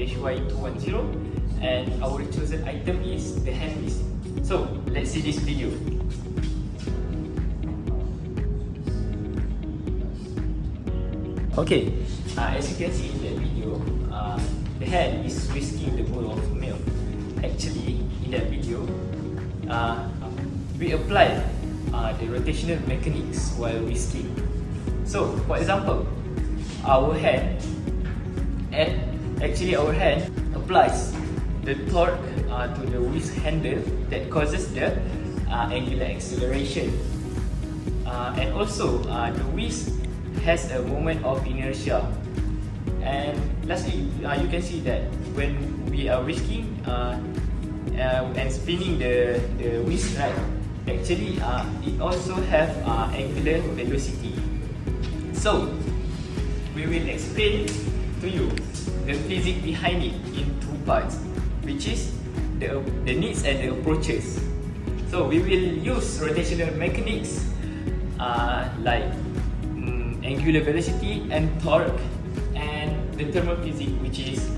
Phy210, and our chosen item is the hand whisk. So let's see this video. Okay, as you can see in the video, the hand is whisking the bowl of milk. Actually, in that video, we applied the rotational mechanics while whisking. So, for example, our hand applies the torque to the whisk handle that causes the angular acceleration, and also the whisk has a moment of inertia. And lastly, you can see that when we are whisking and spinning the whisk, right, actually it also have angular velocity. So we will explain to you the physics behind it in two parts, which is the needs and the approaches. So we will use rotational mechanics like angular velocity and torque, and the thermal physics, which is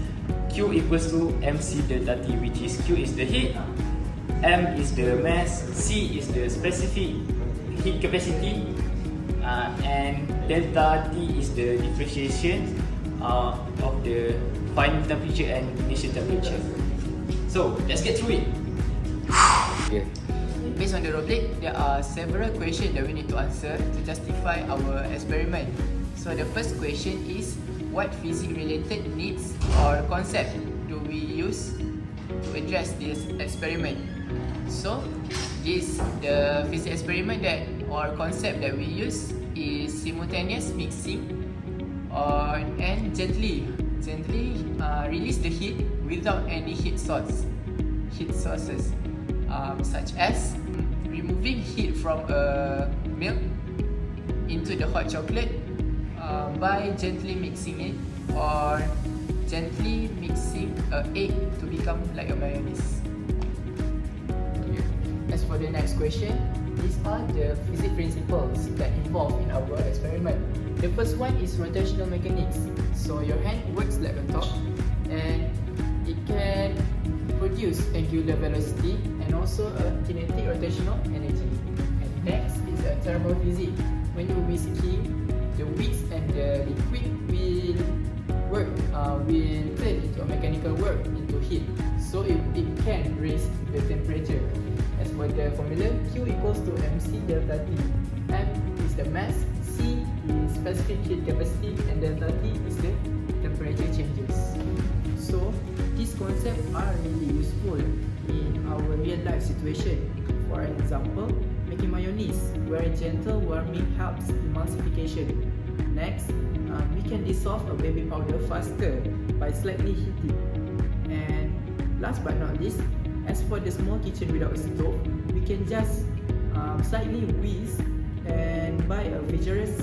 Q equals to mc delta T, which is Q is the heat, M is the mass, C is the specific heat capacity, and delta T is the differentiation of the final temperature and initial temperature. So let's get through it. Okay. Based on the rubric, there are several questions that we need to answer to justify our experiment. So the first question is, what physics-related needs or concept do we use to address this experiment? So the physics experiment or concept that we use is simultaneous mixing and gently release the heat without any heat sources, such as removing heat from a milk into the hot chocolate by gently mixing it, or gently mixing an egg to become like a mayonnaise. As for the next question, these are the physics principles that involved in our experiment. The first one is rotational mechanics. So your hand works like a top, and it can produce angular velocity and also a kinetic rotational energy. And next is a thermal physics. When you whisking, the whisk and the liquid will turn into a mechanical work into heat, so it can raise the temperature. As for the formula, Q equals to mc delta T. M is the mass, C is specific heat capacity, and delta T is the temperature changes. So these concepts are really useful in our real life situation. For example, making mayonnaise, where gentle warming helps emulsification. Next, we can dissolve a baby powder faster by slightly heating. And last but not least, as for the small kitchen without a stove, we can just slightly whisk and by a vigorous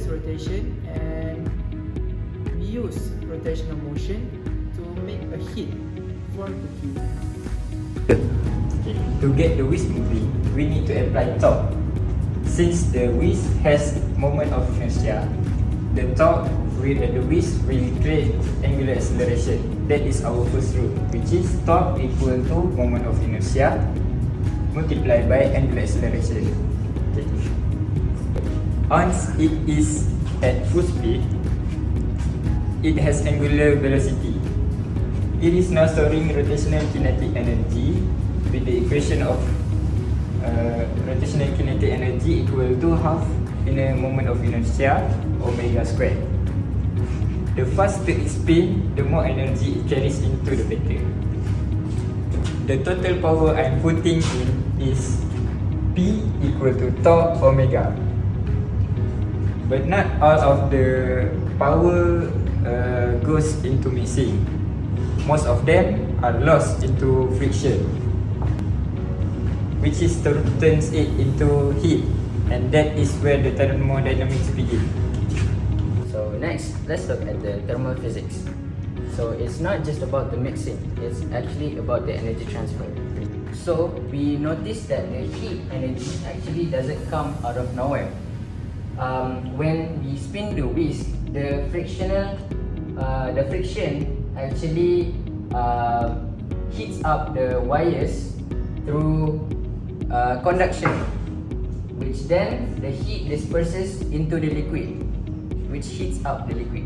rotation, and we use rotational motion to make a heat for cooking. To get the whisk moving, we need to apply torque. Since the whisk has moment of inertia, the torque with the whisk will create angular acceleration. That is our first rule, which is torque equal to moment of inertia multiplied by angular acceleration. Okay. Once it is at full speed, it has angular velocity. It is now storing rotational kinetic energy with the equation of rotational kinetic energy equal to half in a moment of inertia omega squared. The faster it spins, the more energy it carries into the vector. The total power I'm putting in is P equal to tau omega. But not all of the power goes into mixing. Most of them are lost into friction, which turns it into heat, and that is where the thermodynamics begin. So next, let's look at the thermal physics. So it's not just about the mixing, it's actually about the energy transfer. So we notice that the heat energy actually doesn't come out of nowhere. When we spin the whisk, the frictional the friction actually heats up the wires through conduction, which then the heat disperses into the liquid, which heats up the liquid.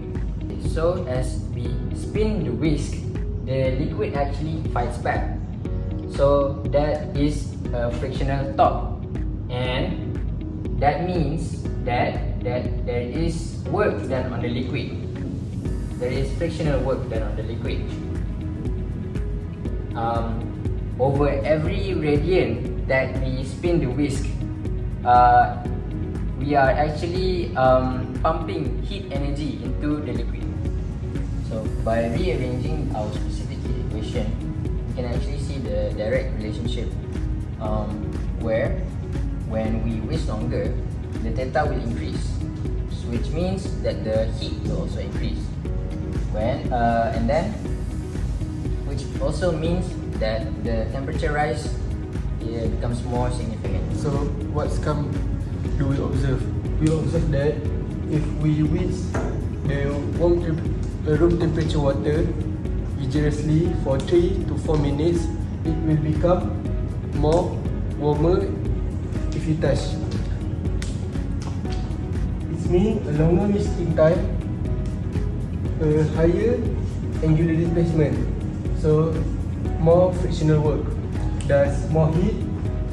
So as we spin the whisk, the liquid actually fights back. So that is a frictional torque, and that means that there is work done on the liquid. There is frictional work done on the liquid. Over every radian that we spin the whisk, we are actually pumping heat energy into the liquid. So by rearranging our specific heat equation, we can actually see the direct relationship where when we whisk longer, the theta will increase, which means that the heat will also increase. And then, which also means that the temperature rise becomes more significant. So what's come do we observe? We observe that if we whisk the room temperature water vigorously for 3 to 4 minutes, it will become more warmer if you touch. It means a longer whisking time, a higher angular displacement, so more frictional work, thus more heat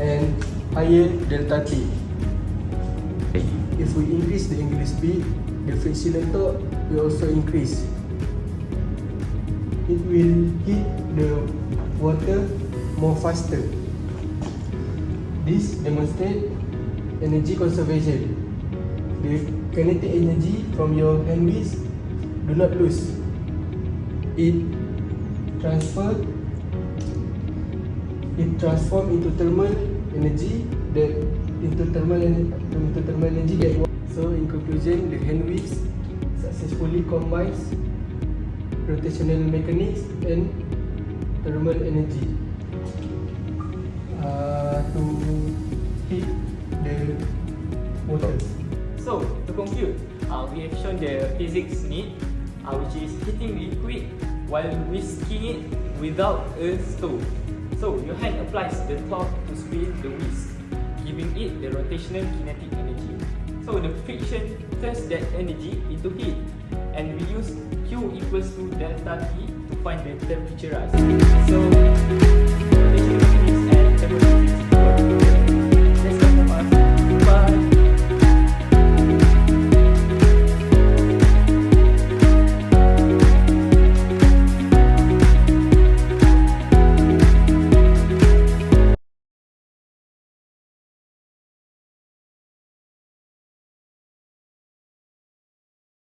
and higher delta T. If we increase the angular speed, the frictional torque will also increase. It will heat the water more faster. This demonstrates energy conservation. The kinetic energy from your hand whisk do not lose. It transforms into thermal energy that so in conclusion, the hand whisk successfully combines rotational mechanics and thermal energy to heat the water. So to conclude, we have shown the physics need, which is heating liquid while whisking it without a stove. So your hand applies the torque to spin the whisk, giving it the rotational kinetic energy. So the friction turns that energy into heat, and we use Q equals to delta T to find the temperature rise. So